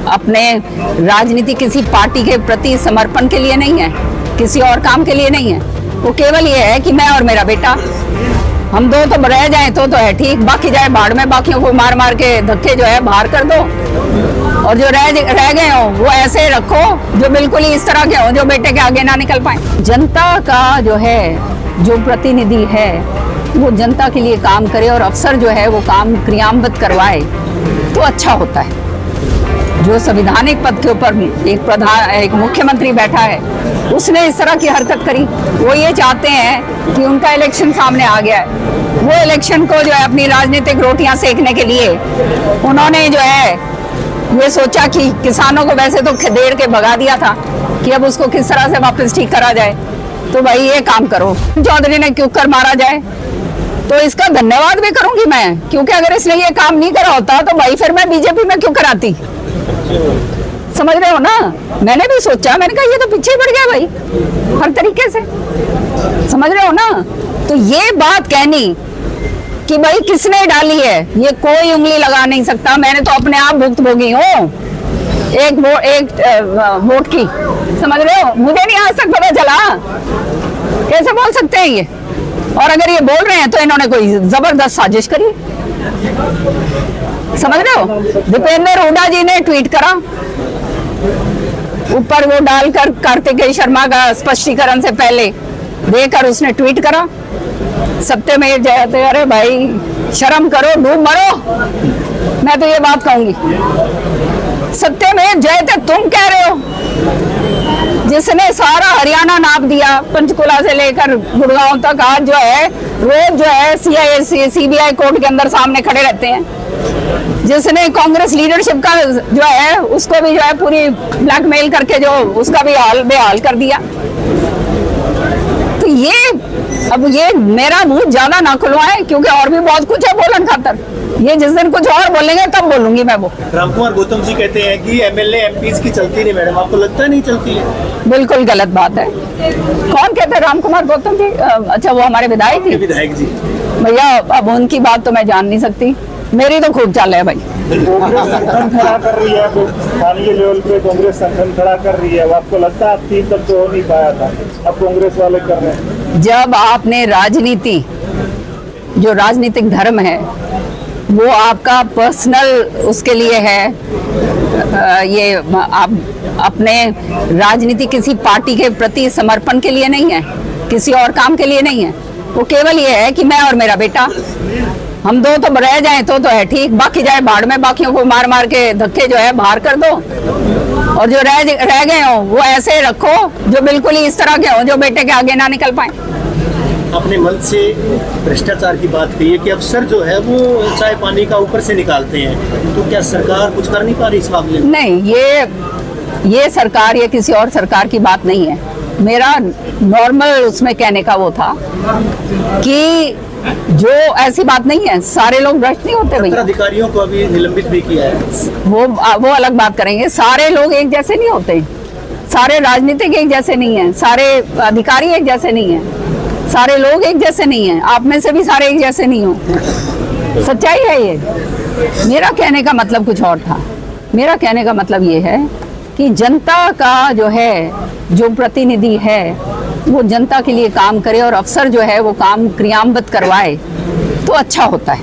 अपने राजनीति किसी पार्टी के प्रति समर्पण के लिए नहीं है, किसी और काम के लिए नहीं है। वो केवल ये है कि मैं और मेरा बेटा, हम दो तो रह जाएं तो है ठीक, बाकी जाए भाड़ में, बाकियों को मार मार के धक्के जो है बाहर कर दो, और जो रह गए हो वो ऐसे रखो जो बिल्कुल ही इस तरह के हो जो बेटे के आगे ना निकल पाए। जनता का जो है, जो प्रतिनिधि है वो जनता के लिए काम करे और अफसर जो है वो काम क्रियान्वित करवाए तो अच्छा होता है। जो संवैधानिक पद के ऊपर एक मुख्यमंत्री बैठा है, उसने इस तरह की हरकत करी। वो ये चाहते हैं कि उनका इलेक्शन सामने आ गया है, वो इलेक्शन को जो है अपनी राजनीतिक रोटियां सेकने के लिए उन्होंने जो है ये सोचा कि किसानों को वैसे तो खदेड़ के भगा दिया था कि अब उसको किस तरह से वापस ठीक करा जाए, तो भाई ये काम करो। चौधरी ने क्यों कर मारा जाए तो इसका धन्यवाद भी करूंगी मैं, क्योंकि अगर इसने ये काम नहीं करा होता तो भाई फिर मैं बीजेपी में क्यों कराती। समझ रहे हो ना, मैंने भी सोचा, मैंने कहा ये तो पीछे पड़ गया भाई हर तरीके से, समझ रहे हो ना। तो ये बात कहनी कि भाई किसने डाली है ये कोई उंगली लगा नहीं सकता, मैंने तो अपने आप भुक्तभोगी हूँ एक वोट की, समझ रहे हो। मुझे नहीं आज तक पता चला, कैसे बोल सकते हैं ये। और अगर ये बोल रहे हैं तो इन्होंने कोई जबरदस्त साजिश करी, समझ रहे हो। दीपेंद्र हुड्डा जी ने ट्वीट करा, ऊपर वो डालकर कार्तिकेय शर्मा का स्पष्टीकरण से पहले देकर उसने ट्वीट करा, सत्यमेव जयते। अरे भाई शर्म करो, डूब मरो। मैं तो ये बात कहूंगी, सत्यमेव जयते तुम कह रहे हो, जिसने सारा हरियाणा नाप दिया, पंचकुला से लेकर गुड़गांव तक, आज जो है रोज जो है CBI कोर्ट के अंदर सामने खड़े रहते हैं, जिसने कांग्रेस लीडरशिप का जो है उसको भी जो है पूरी ब्लैकमेल करके जो उसका भी हाल बेहाल कर दिया। तो ये अब ये मेरा मुंह ज्यादा ना खुलवाए, क्योंकि और भी बहुत कुछ है बोलन खातर। ये जिस दिन कुछ और बोलेंगे तब बोलूंगी मैं वो। रामकुमार गौतम जी कहते हैं कि MLA MPs की चलती नहीं मैडम, आपको लगता है नहीं चलती है? बिल्कुल गलत बात है। कौन कहते हैं रामकुमार गौतम जी? अच्छा वो हमारे विधायक जी। विधायक जी भैया, अब उनकी बात तो मैं जान नहीं सकती, मेरी तो खूब चाल है भाई। संगठन खड़ा कर रही है, स्थानीय लेवल पे कांग्रेस संगठन खड़ा कर रही है, आपको लगता है आप 3 तक तो हो नहीं पाया था, अब कांग्रेस वाले कर रहे हैं। जब आपने राजनीति, जो राजनीतिक धर्म है वो आपका पर्सनल उसके लिए है, ये आप अपने राजनीति किसी पार्टी के प्रति समर्पण के लिए नहीं है, किसी और काम के लिए नहीं है। वो केवल ये है कि मैं और मेरा बेटा, हम दो तो रह जाएं तो है ठीक, बाकी जाए भाड़ में, बाकियों को मार मार के धक्के जो है बाहर कर दो, और जो रह गए हो वो ऐसे रखो जो बिल्कुल ही इस तरह के हो जो बेटे के आगे ना निकल पाए। अपने मंच से भ्रष्टाचार की बात कही है कि अफसर जो है वो चाय पानी का ऊपर से निकालते हैं, तो क्या सरकार कुछ कर नहीं पा रही इस मामले में? नहीं, ये सरकार या किसी और सरकार की बात नहीं है। मेरा नॉर्मल उसमें कहने का वो था कि जो ऐसी बात नहीं है, सारे लोग भ्रष्ट नहीं होते भैया। अधिकारियों को अभी निलंबित भी किया है, वो अलग बात करेंगे। सारे लोग एक जैसे नहीं होते, सारे राजनीतिक एक जैसे नहीं है, सारे अधिकारी एक जैसे नहीं है, सारे लोग एक जैसे नहीं है, आप में से भी सारे एक जैसे नहीं हो। सच्चाई है ये। मेरा कहने का मतलब कुछ और था। मेरा कहने का मतलब ये है कि जनता का जो है, जो प्रतिनिधि है वो जनता के लिए काम करे और अफसर जो है वो काम क्रियान्वित करवाए तो अच्छा होता है,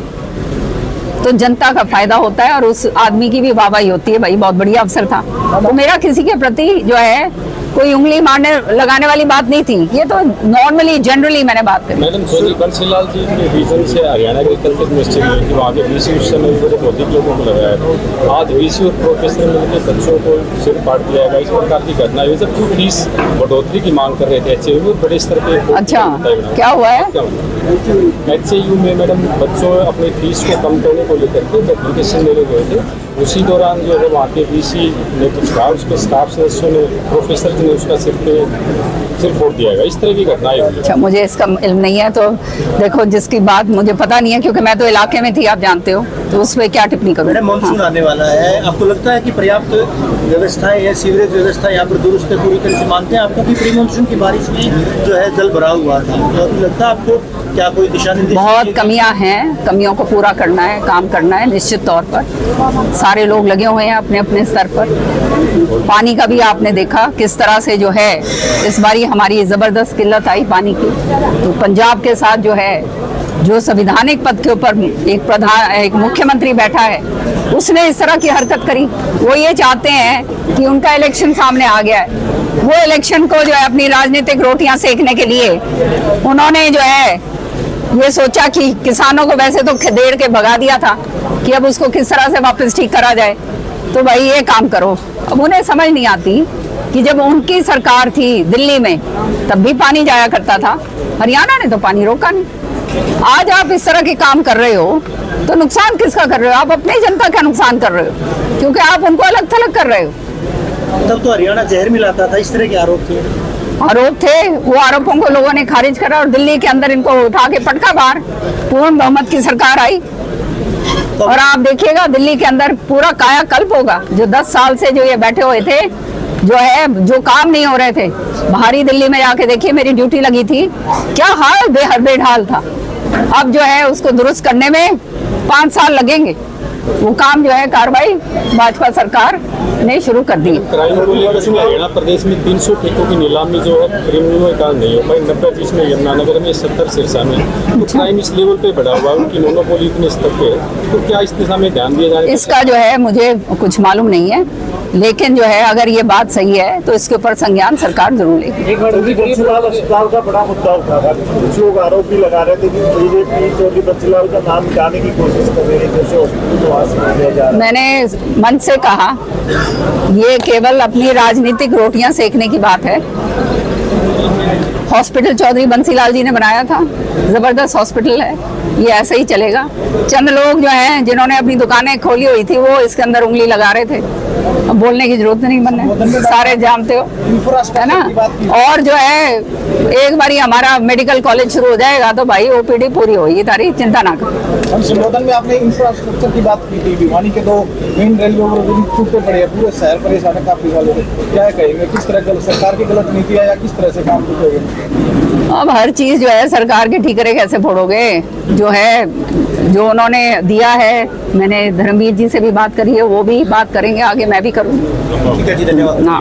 तो जनता का फायदा होता है और उस आदमी की भी वाहवाही होती है, भाई बहुत बढ़िया अफसर था। तो मेरा किसी के प्रति जो है कोई उंगली मारने लगाने वाली बात नहीं थी, ये तो नॉर्मली जनरली मैंने बात करी। मैडम बंसीलाल जी के रीजन से हरियाणा एग्रीकल्चर मिनिस्ट्री की वहाँ के BC उस समय बहुत अधिक लोगों को लगाया है, आज BC और प्रोफेसर मिलकर बच्चों को सिर काट दिया है, इस प्रकार की घटना हुई। जब फीस बढ़ोतरी की मांग कर रहे थे HAU बड़े स्तर पे। अच्छा क्या हुआ है? HAU में मैडम बच्चों अपनी फीस को कम करने को लेकर के एप्लीकेशन लेने गए थे, उसी दौरान जो है वहाँ के BC ने कुछ कहा, उसके स्टाफ सदस्यों ने, प्रोफेसर जी ने उसका सिर फोड़ दिया है। इस तरह की घटनाएं हुई। अच्छा, मुझे इसका इल्म नहीं है, तो देखो जिसकी बात मुझे पता नहीं है, क्योंकि मैं तो इलाके में थी, आप जानते हो, तो उस पर क्या टिप्पणी करूँ। मानसून आने वाला है, आपको लगता है कि पर्याप्त व्यवस्थाएं या सीवरेज व्यवस्था यहाँ पर दुरुस्त है, पूरी तरह से मानते हैं आपको कि प्री मानसून की बारिश में जो है जल भरा हुआ था, तो लगता है आपको क्या कोई दिशा निर्देश बहुत कमियां हैं, कमियों को पूरा करना है, काम करना है निश्चित तौर पर। सारे लोग लगे हुए हैं अपने अपने स्तर पर। पानी का भी आपने देखा किस तरह से जो है इस बारी हमारी जबरदस्त किल्लत आई पानी की। तो पंजाब के साथ जो है, जो संविधानिक पद के ऊपर एक मुख्यमंत्री बैठा है, उसने इस तरह की हरकत करी। वो ये चाहते हैं कि उनका इलेक्शन सामने आ गया है, वो इलेक्शन को जो है अपनी राजनीतिक रोटियां सेकने के लिए उन्होंने जो है ये सोचा कि किसानों को वैसे तो खदेड़ के भगा दिया था कि अब उसको किस तरह से वापस ठीक करा जाए। तो भाई ये काम करो। अब उन्हें समझ नहीं आती कि जब उनकी सरकार थी दिल्ली में तब भी पानी जाया करता था, हरियाणा ने तो पानी रोका नहीं। आज आप इस तरह के काम कर रहे हो तो नुकसान किसका कर रहे हो? आप अपनी जनता का नुकसान कर रहे हो, क्योंकि आप उनको अलग थलग कर रहे हो। तब तो हरियाणा जहर मिलाता था, इस तरह के आरोप थे। वो आरोपों को लोगों ने खारिज करा और दिल्ली के अंदर इनको उठा के पटका बाहर। पूर्ण बहुमत की सरकार आई और आप देखिएगा दिल्ली के अंदर पूरा कायाकल्प होगा। जो 10 साल से जो ये बैठे हुए थे, जो है जो काम नहीं हो रहे थे, बाहरी दिल्ली में जाके देखिए, मेरी ड्यूटी लगी थी, क्या हाल बेहाल था। अब जो है उसको दुरुस्त करने में 5 साल लगेंगे। वो काम जो है कार्रवाई भाजपा सरकार ने शुरू कर दी। क्राइम को लेकर हरियाणा प्रदेश में 300 ठेकों की नीलामी जो है क्रिमिनलों के कारण नहीं हो पाई। 90-20 में यमुनानगर में, 70 सिरसा में। तो क्राइम इस लेवल पे बढ़ा हुआ है, उनकी मोनोपोली इतने स्तर पे है, तो क्या इस दिशा में ध्यान दिया जाए? इसका जो है मुझे कुछ मालूम नहीं है, लेकिन जो है अगर ये बात सही है तो इसके ऊपर संज्ञान सरकार जरूर लेगी। एक बंसीलाल अस्पताल का बड़ा मुद्दा उठा था। कुछ लोग आरोप भी लगा रहे थे कि बीजेपी चौधरी बंसीलाल का नाम मिटाने की कोशिश कर रही है, जैसे हॉस्पिटल को वहां से लिया जा रहा है। मैंने मंच से कहा ये केवल अपनी राजनीतिक रोटियां सेकने की बात है। हॉस्पिटल चौधरी बंसीलाल जी ने बनाया था, जबरदस्त हॉस्पिटल है, ये ऐसे ही चलेगा। चंद लोग जो हैं जिन्होंने अपनी दुकानें खोली हुई थी वो इसके अंदर उंगली लगा रहे थे। अब बोलने की जरूरत नहीं बनने, सारे जानते हो, है ना। और जो है एक बारी हमारा मेडिकल कॉलेज शुरू हो जाएगा तो भाई ओपीडी पूरी होगी तारी, चिंता ना करो। संबोधन में आपने इंफ्रास्ट्रक्चर की बात की थी। भिवानी के 2 मेन रेलवे ओवरब्रिज टूटे पड़े हैं, पूरे शहर परेशान है काफी सालों से। क्या कहेंगे, किस तरह सरकार की गलत नीति है या किस तरह से काम टूटेगा? अब हर चीज जो है सरकार के ठीकरे कैसे फोड़ोगे? जो है जो उन्होंने दिया है, मैंने धर्मवीर जी से भी बात करी है, वो भी बात करेंगे आगे, मैं भी करूँगी। ठीक है जी, धन्यवाद।